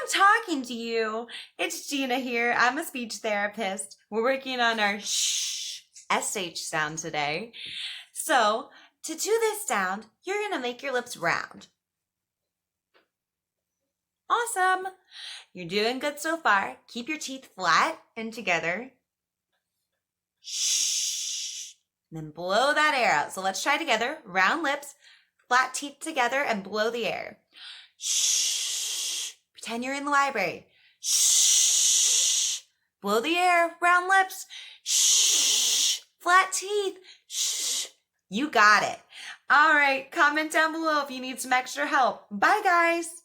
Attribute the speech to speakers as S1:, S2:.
S1: I'm talking to you. It's Gina here. I'm a speech therapist. We're working on our SH sound today. So, to do this sound, you're going to make your lips round. Awesome. You're doing good so far. Keep your teeth flat and together. Shh. And then blow that air out. So let's try together. Round lips, flat teeth together, and blow the air. Shh. Pretend you're in the library. Shh. Blow the air. Round lips. Shh. Flat teeth. Shh. You got it. All right. Comment down below if you need some extra help. Bye, guys.